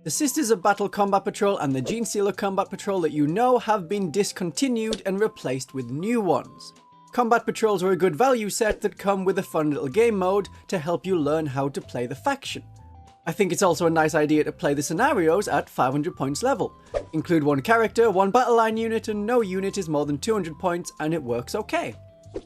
The Sisters of Battle Combat Patrol and the Genestealer Combat Patrol that you know have been discontinued and replaced with new ones. Combat Patrols are a good value set that come with a fun little game mode to help you learn how to play the faction. I think it's also a nice idea to play the scenarios at 500 points level. Include one character, one battle line unit, and no unit is more than 200 points and it works okay.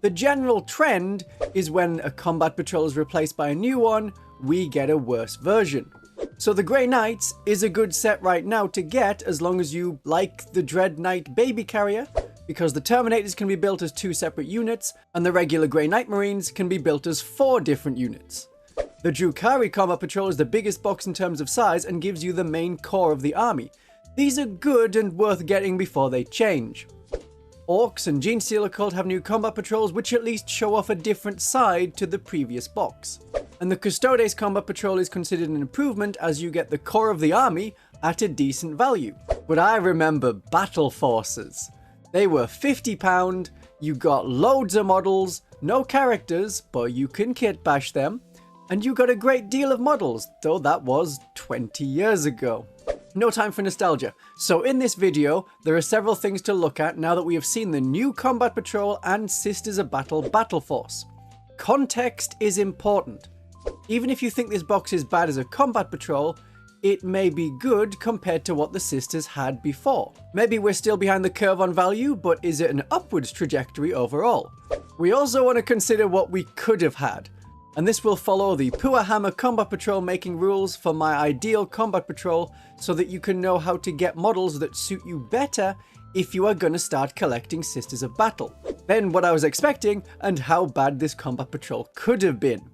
The general trend is when a combat patrol is replaced by a new one, we get a worse version. So the Grey Knights is a good set right now to get as long as you like the Dread Knight baby carrier, because the Terminators can be built as 2 separate units and the regular Grey Knight Marines can be built as 4 different units. The Drukhari Combat Patrol is the biggest box in terms of size and gives you the main core of the army. These are good and worth getting before they change. Orcs and Genestealer Cult have new combat patrols which at least show off a different side to the previous box. And the Custodes Combat Patrol is considered an improvement as you get the core of the army at a decent value. But I remember Battle Forces. They were £50, you got loads of models, no characters, but you can kit bash them, and you got a great deal of models, though that was 20 years ago. No time for nostalgia. So in this video, there are several things to look at now that we have seen the new Combat Patrol and Sisters of Battle Battleforce. Context is important. Even if you think this box is bad as a combat patrol, it may be good compared to what the Sisters had before. Maybe we're still behind the curve on value, but is it an upwards trajectory overall? We also want to consider what we could have had. And this will follow the Poorhammer Combat Patrol making rules for my ideal Combat Patrol so that you can know how to get models that suit you better if you are going to start collecting Sisters of Battle. Then what I was expecting and how bad this Combat Patrol could have been.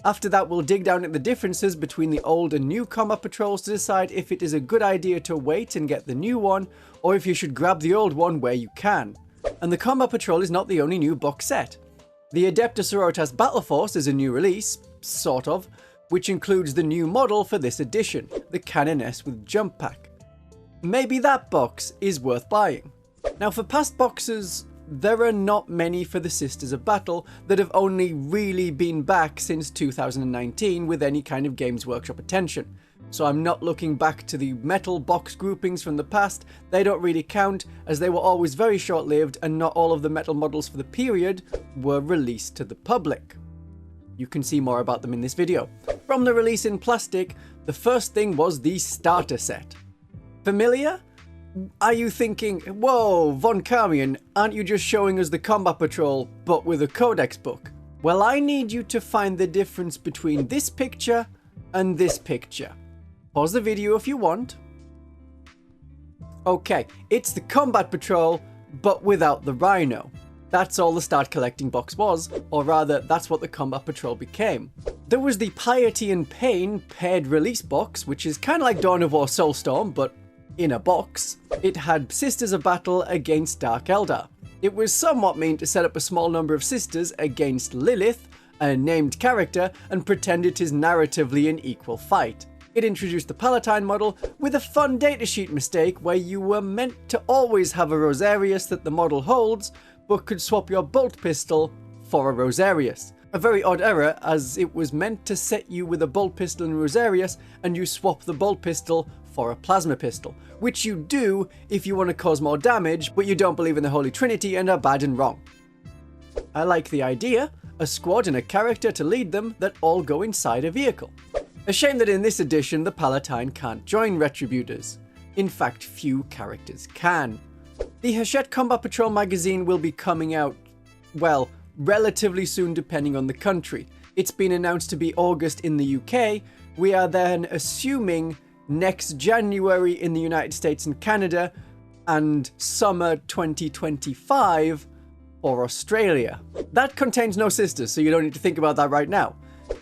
After that, we'll dig down at the differences between the old and new Combat Patrols to decide if it is a good idea to wait and get the new one, or if you should grab the old one where you can. And the Combat Patrol is not the only new box set. The Adepta Sororitas Battleforce is a new release, sort of, which includes the new model for this edition, the Canoness with Jump Pack. Maybe that box is worth buying. Now for past boxes, there are not many for the Sisters of Battle that have only really been back since 2019 with any kind of Games Workshop attention. So I'm not looking back to the metal box groupings from the past. They don't really count as they were always very short-lived and not all of the metal models for the period were released to the public. You can see more about them in this video. From the release in plastic, the first thing was the starter set. Familiar? Are you thinking, whoa, Von Carmian, aren't you just showing us the Combat Patrol but with a Codex book? Well, I need you to find the difference between this picture and this picture. Pause the video if you want. Okay, it's the Combat Patrol, but without the Rhino. That's all the Start Collecting box was, or rather, that's what the Combat Patrol became. There was the Piety and Pain paired release box, which is kind of like Dawn of War Soulstorm, but in a box. It had Sisters of Battle against Dark Eldar. It was somewhat mean to set up a small number of sisters against Lilith, a named character, and pretend it is narratively an equal fight. It introduced the Palatine model with a fun datasheet mistake where you were meant to always have a Rosarius that the model holds, but could swap your bolt pistol for a Rosarius. A very odd error, as it was meant to set you with a bolt pistol in Rosarius and you swap the bolt pistol for a plasma pistol, which you do if you want to cause more damage, but you don't believe in the Holy Trinity and are bad and wrong. I like the idea, a squad and a character to lead them that all go inside a vehicle. A shame that in this edition the Palatine can't join Retributors. In fact, few characters can. The Hachette Combat Patrol magazine will be coming out, well, relatively soon depending on the country. It's been announced to be August in the UK. We are then assuming next January in the United States and Canada, and summer 2025 for Australia. That contains no sisters, so you don't need to think about that right now.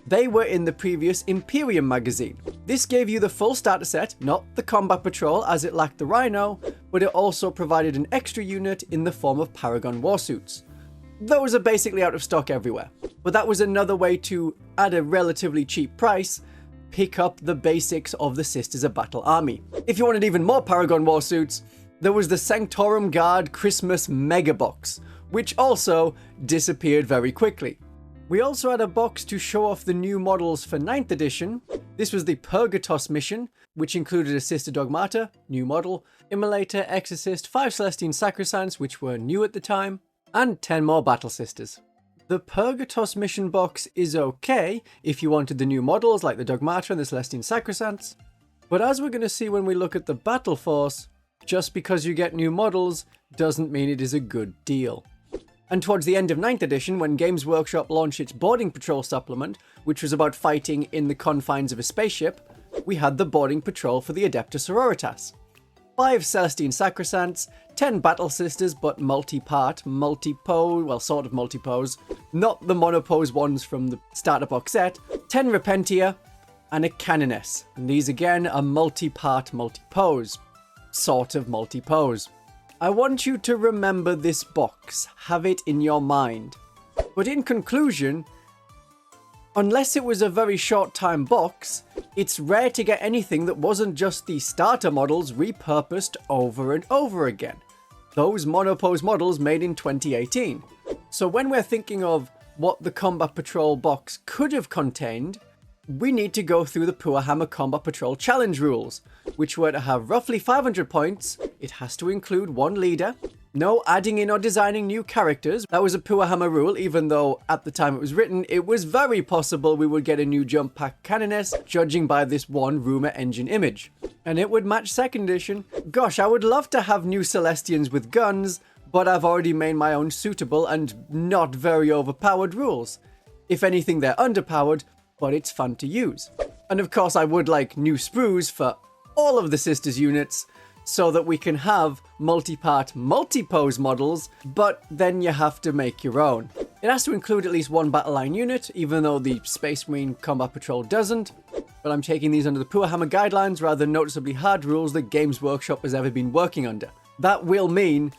They were in the previous Imperium magazine. This gave you the full starter set, not the Combat Patrol as it lacked the Rhino, but it also provided an extra unit in the form of Paragon warsuits. Those are basically out of stock everywhere, but that was another way to, at a relatively cheap price, pick up the basics of the Sisters of Battle army. If you wanted even more Paragon warsuits, there was the Sanctorum Guard Christmas Mega Box, which also disappeared very quickly. We also had a box to show off the new models for 9th edition. This was the Purgatos mission, which included a Sister Dogmata, new model, Immolator, Exorcist, 5 Celestine Sacrosancts, which were new at the time, and 10 more Battle Sisters. The Purgatos mission box is okay if you wanted the new models like the Dogmata and the Celestine Sacrosancts, but as we're going to see when we look at the Battle Force, just because you get new models doesn't mean it is a good deal. And towards the end of 9th edition, when Games Workshop launched its Boarding Patrol supplement, which was about fighting in the confines of a spaceship, we had the Boarding Patrol for the Adepta Sororitas. 5 Celestine Sacrosancts, 10 Battle Sisters, but multi-part, multi-pose, well, sort of multi-pose, not the monopose ones from the starter box set, 10 Repentia, and a Canoness. And these again are multi-part, multi-pose, sort of multi-pose. I want you to remember this box, have it in your mind. But in conclusion, unless it was a very short time box, it's rare to get anything that wasn't just the starter models repurposed over and over again. Those monopose models made in 2018. So when we're thinking of what the Combat Patrol box could have contained, we need to go through the Poorhammer Combat Patrol challenge rules, which were to have roughly 500 points, it has to include 1 leader, no adding in or designing new characters. That was a Poorhammer rule, even though at the time it was written, it was very possible we would get a new jump pack Canoness, judging by this one rumour engine image. And it would match 2nd edition. Gosh, I would love to have new Celestians with guns, but I've already made my own suitable and not very overpowered rules. If anything, they're underpowered, but it's fun to use. And of course, I would like new sprues for all of the Sisters units, so that we can have multi-part, multi-pose models, but then you have to make your own. It has to include at least 1 battle line unit, even though the Space Marine Combat Patrol doesn't, but I'm taking these under the Poorhammer guidelines rather than noticeably hard rules that Games Workshop has ever been working under. That will mean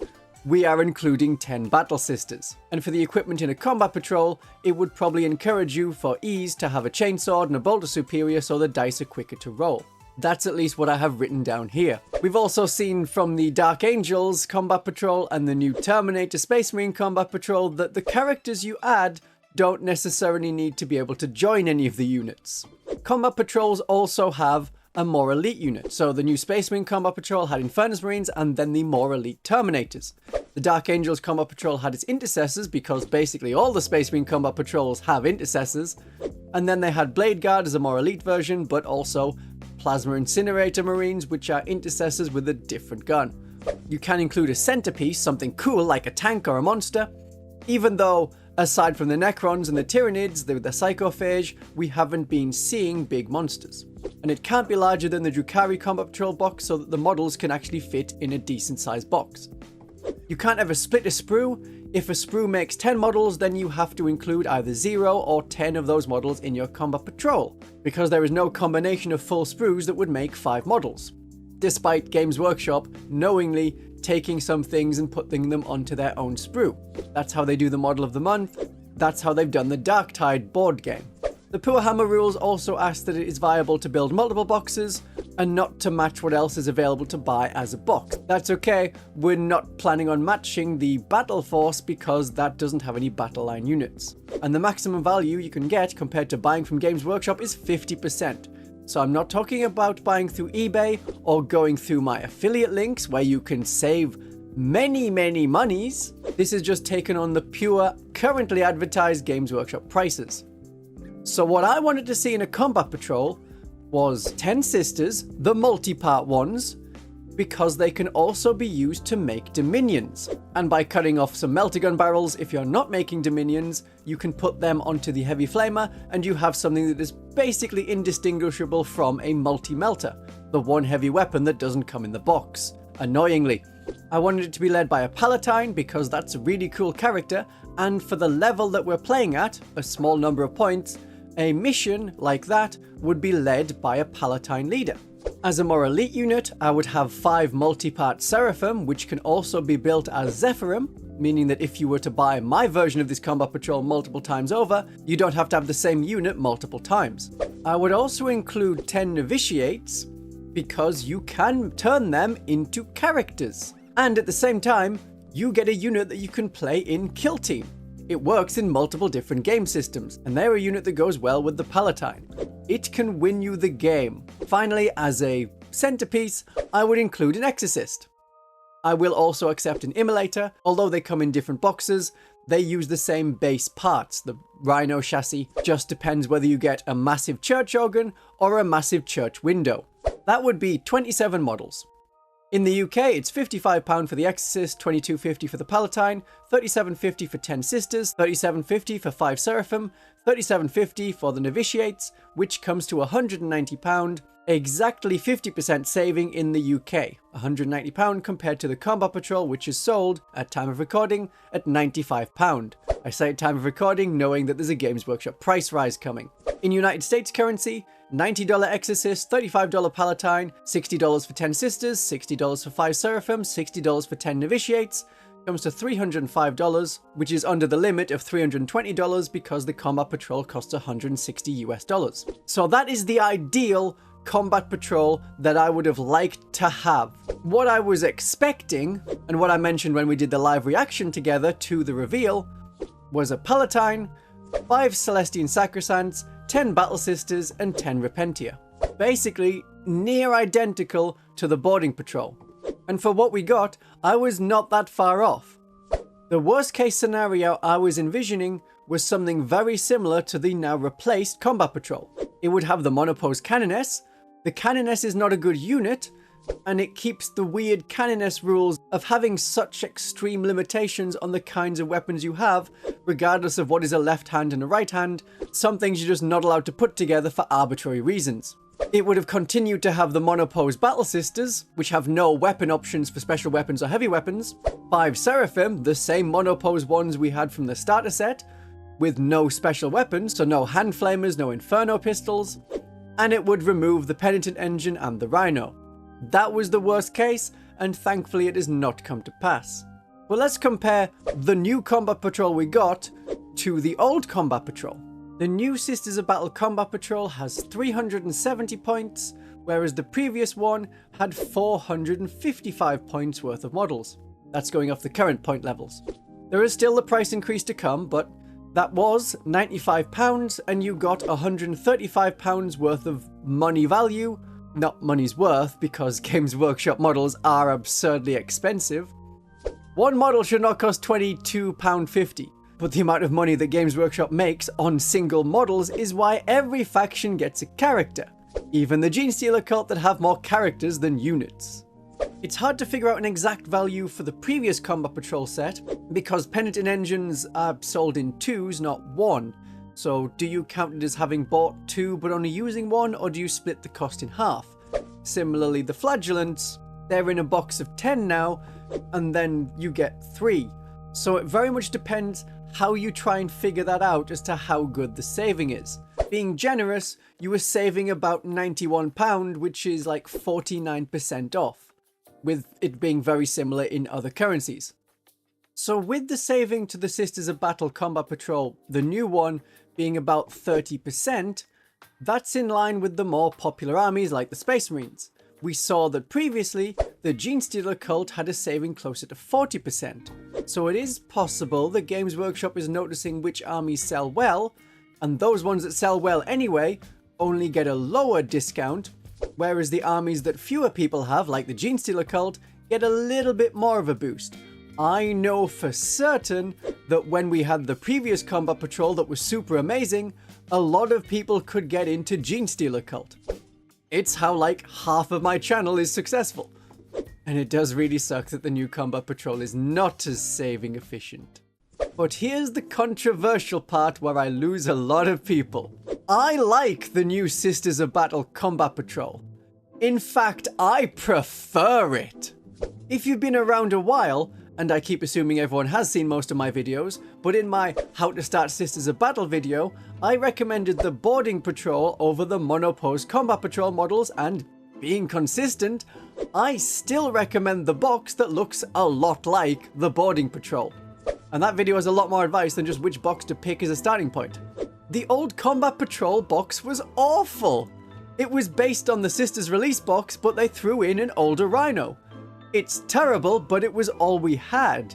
we are including 10 Battle Sisters. And for the equipment in a Combat Patrol, it would probably encourage you for ease to have a Chainsword and a Bolter Superior so the dice are quicker to roll. That's at least what I have written down here. We've also seen from the Dark Angels Combat Patrol and the new Terminator Space Marine Combat Patrol that the characters you add don't necessarily need to be able to join any of the units. Combat Patrols also have a more elite unit, so the new Space Marine Combat Patrol had Infernus Marines and then the more elite Terminators. The Dark Angels Combat Patrol had its Intercessors because basically all the Space Marine Combat Patrols have Intercessors, and then they had Blade Guard as a more elite version, but also Plasma Incinerator Marines, which are Intercessors with a different gun. You can include a centerpiece, something cool like a tank or a monster, even though, aside from the Necrons and the Tyranids, the Psychophage, we haven't been seeing big monsters. And it can't be larger than the Drukhari Combat Patrol box so that the models can actually fit in a decent sized box. You can't ever split a sprue. If a sprue makes 10 models, then you have to include either 0 or 10 of those models in your Combat Patrol, because there is no combination of full sprues that would make 5 models, despite Games Workshop knowingly taking some things and putting them onto their own sprue. That's how they do the Model of the Month, that's how they've done the Darktide board game. The Poorhammer rules also ask that it is viable to build multiple boxes, and not to match what else is available to buy as a box. That's okay, we're not planning on matching the Battle Force because that doesn't have any battle line units. And the maximum value you can get compared to buying from Games Workshop is 50%. So I'm not talking about buying through eBay or going through my affiliate links where you can save many monies. This is just taken on the pure, currently advertised Games Workshop prices. So what I wanted to see in a Combat Patrol was 10 Sisters, the multi-part ones, because they can also be used to make Dominions. And by cutting off some melter-gun barrels, if you're not making Dominions, you can put them onto the Heavy Flamer, and you have something that is basically indistinguishable from a multi-melter, the one heavy weapon that doesn't come in the box, annoyingly. I wanted it to be led by a Palatine because that's a really cool character, and for the level that we're playing at, a small number of points, a mission like that would be led by a Palatine leader. As a more elite unit, I would have 5 multi-part Seraphim, which can also be built as Zephyrim, meaning that if you were to buy my version of this Combat Patrol multiple times over, you don't have to have the same unit multiple times. I would also include 10 Novitiates, because you can turn them into characters. And at the same time, you get a unit that you can play in Kill Team. It works in multiple different game systems, and they're a unit that goes well with the Palatine. It can win you the game. Finally, as a centerpiece, I would include an Exorcist. I will also accept an Immolator, although they come in different boxes. They use the same base parts. The Rhino chassis just depends whether you get a massive church organ or a massive church window. That would be 27 models. In the UK, it's £55 for the Exorcist, £22.50 for the Palatine, £37.50 for 10 Sisters, £37.50 for 5 Seraphim, £37.50 for the Novitiates, which comes to £190, exactly 50% saving in the UK, £190 compared to the Combat Patrol, which is sold, at time of recording, at £95. I say at time of recording knowing that there's a Games Workshop price rise coming. In United States currency, $90 Exorcist, $35 Palatine, $60 for 10 Sisters, $60 for 5 Seraphim, $60 for 10 Novitiates, comes to $305, which is under the limit of $320 because the Combat Patrol costs $160 US. So that is the ideal Combat Patrol that I would have liked to have. What I was expecting, and what I mentioned when we did the live reaction together to the reveal, was a Palatine, 5 Celestian Sacrosancts, 10 Battle Sisters, and 10 Repentia. Basically, near identical to the Boarding Patrol. And for what we got, I was not that far off. The worst case scenario I was envisioning was something very similar to the now replaced Combat Patrol. It would have the Monopose Canoness. The Canoness is not a good unit, and it keeps the weird Canoness rules of having such extreme limitations on the kinds of weapons you have, regardless of what is a left hand and a right hand. Some things you're just not allowed to put together for arbitrary reasons. It would have continued to have the Monopose Battle Sisters, which have no weapon options for special weapons or heavy weapons. 5 Seraphim, the same Monopose ones we had from the starter set, with no special weapons, so no hand flamers, no inferno pistols. And it would remove the Penitent Engine and the Rhino. That was the worst case, and thankfully it has not come to pass. Well, let's compare the new Combat Patrol we got to the old Combat Patrol. The new Sisters of Battle Combat Patrol has 370 points, whereas the previous one had 455 points worth of models. That's going off the current point levels. There is still the price increase to come, but that was £95 and you got £135 worth of money value. Not money's worth, because Games Workshop models are absurdly expensive. One model should not cost £22.50, but the amount of money that Games Workshop makes on single models is why every faction gets a character. Even the Genestealer cult that have more characters than units. It's hard to figure out an exact value for the previous Combat Patrol set, because Penitent Engines are sold in 2s, not 1. So do you count it as having bought 2 but only using 1, or do you split the cost in half? Similarly, the Flagellants, they're in a box of 10 now, and then you get 3. So it very much depends how you try and figure that out as to how good the saving is. Being generous, you were saving about £91, which is like 49% off, with it being very similar in other currencies. So with the saving to the Sisters of Battle Combat Patrol, the new one, being about 30%, that's in line with the more popular armies like the Space Marines. We saw that previously, the Genestealer cult had a saving closer to 40%. So it is possible that Games Workshop is noticing which armies sell well, and those ones that sell well anyway only get a lower discount, whereas the armies that fewer people have, like the Genestealer cult, get a little bit more of a boost. I know for certain that when we had the previous Combat Patrol that was super amazing, a lot of people could get into Genestealer cult. It's how like half of my channel is successful. And it does really suck that the new Combat Patrol is not as saving efficient. But here's the controversial part where I lose a lot of people. I like the new Sisters of Battle Combat Patrol. In fact, I prefer it. If you've been around a while, and I keep assuming everyone has seen most of my videos, but in my How to Start Sisters of Battle video, I recommended the Boarding Patrol over the Monopose Combat Patrol models, and being consistent, I still recommend the box that looks a lot like the Boarding Patrol. And that video has a lot more advice than just which box to pick as a starting point. The old Combat Patrol box was awful! It was based on the Sisters release box, but they threw in an older Rhino. It's terrible, but it was all we had.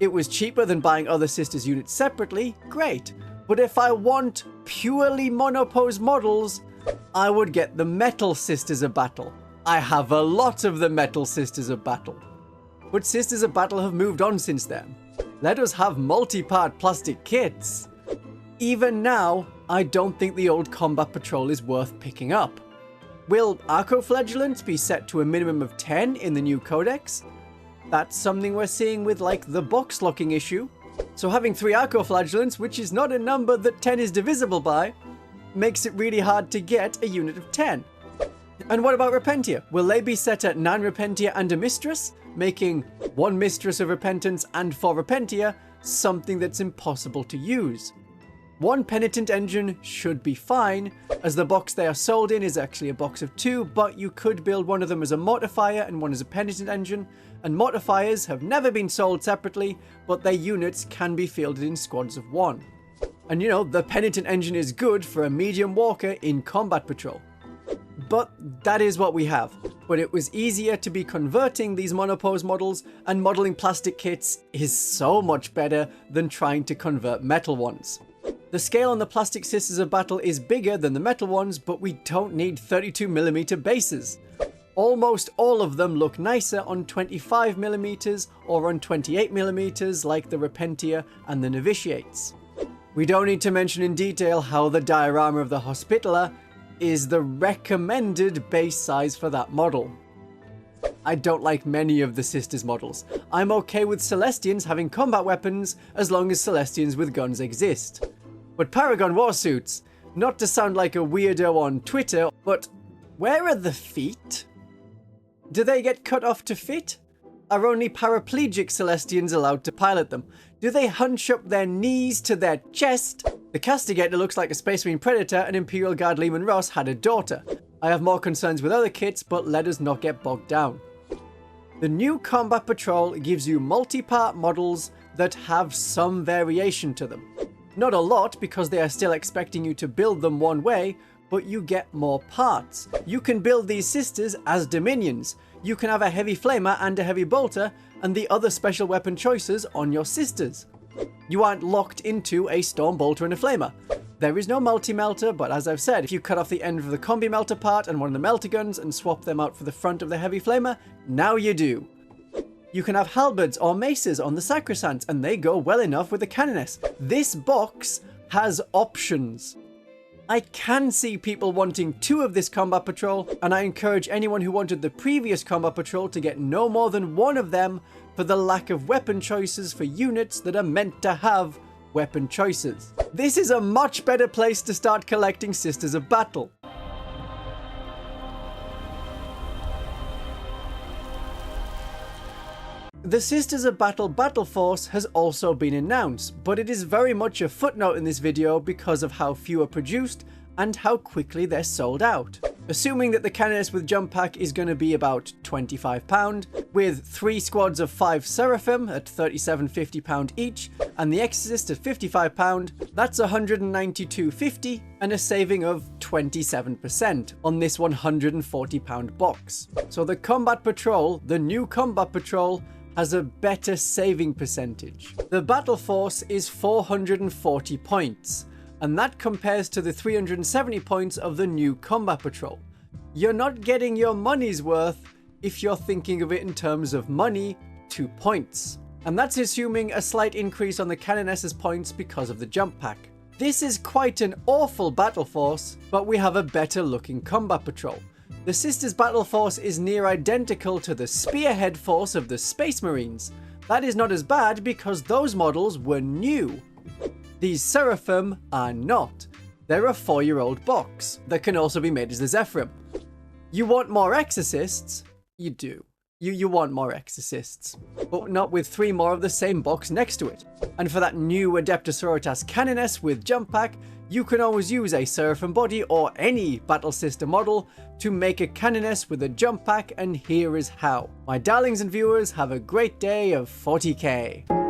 it was cheaper than buying other sisters units separately, great. But if I want purely monopose models, I would get the Metal Sisters of Battle. I have a lot of the Metal Sisters of Battle. But Sisters of Battle have moved on since then. Let us have multi-part plastic kits. Even now, I don't think the old Combat Patrol is worth picking up. Will Arco-Flagellants be set to a minimum of 10 in the new codex? That's something we're seeing with like the box locking issue. So having 3 Arco-Flagellants, which is not a number that 10 is divisible by, makes it really hard to get a unit of 10. And what about Repentia? Will they be set at 9 Repentia and a Mistress, making 1 Mistress of Repentance and 4 Repentia something that's impossible to use? 1 Penitent engine should be fine, as the box they are sold in is actually a box of 2, but you could build one of them as a Mortifier and one as a Penitent engine, and Mortifiers have never been sold separately, but their units can be fielded in squads of 1. And you know, the Penitent engine is good for a medium walker in Combat Patrol. But that is what we have. But it was easier to be converting these monopose models, and modeling plastic kits is so much better than trying to convert metal ones. The scale on the plastic Sisters of Battle is bigger than the metal ones, but we don't need 32mm bases. Almost all of them look nicer on 25mm or on 28mm like the Repentia and the Novitiates. We don't need to mention in detail how the diorama of the Hospitaller is the recommended base size for that model. I don't like many of the Sisters models. I'm okay with Celestians having combat weapons as long as Celestians with guns exist. But Paragon Warsuits, not to sound like a weirdo on Twitter, but where are the feet? Do they get cut off to fit? Are only paraplegic Celestians allowed to pilot them? Do they hunch up their knees to their chest? The Castigator looks like a Space Marine Predator, and Imperial Guard Lehman Ross had a daughter. I have more concerns with other kits, but let us not get bogged down. The new Combat Patrol gives you multi-part models that have some variation to them. Not a lot, because they are still expecting you to build them one way, but you get more parts. You can build these sisters as Dominions. You can have a heavy flamer and a heavy bolter, and the other special weapon choices on your sisters. You aren't locked into a storm bolter and a flamer. There is no multi-melter, but as I've said, if you cut off the end of the combi melter part and one of the melter guns and swap them out for the front of the heavy flamer, now you do. You can have halberds or maces on the Sacrosanct, and they go well enough with the Canoness. This box has options. I can see people wanting 2 of this Combat Patrol, and I encourage anyone who wanted the previous Combat Patrol to get no more than 1 of them for the lack of weapon choices for units that are meant to have weapon choices. This is a much better place to start collecting Sisters of Battle. The Sisters of Battle Battleforce has also been announced, but it is very much a footnote in this video because of how few are produced and how quickly they're sold out. Assuming that the Canoness with jump pack is going to be about £25, with 3 squads of 5 Seraphim at £37.50 each, and the Exorcist at £55, that's £192.50 and a saving of 27% on this £140 box. So the Combat Patrol, the new Combat Patrol, has a better saving percentage. The Battle Force is 440 points, and that compares to the 370 points of the new Combat Patrol. You're not getting your money's worth if you're thinking of it in terms of money to points. And that's assuming a slight increase on the Canoness's points because of the jump pack. This is quite an awful Battle Force, but we have a better looking Combat Patrol. The Sisters Battle Force is near identical to the Spearhead Force of the Space Marines. That is not as bad because those models were new. These Seraphim are not. They're a 4-year-old box that can also be made as the Zephyrim. You want more Exorcists? You do. You want more Exorcists, but not with 3 more of the same box next to it. And for that new Adepta Sororitas Canoness with jump pack, you can always use a Seraphim body or any Battle Sister model to make a Canoness with a jump pack, and here is how. My darlings and viewers, have a great day of 40k.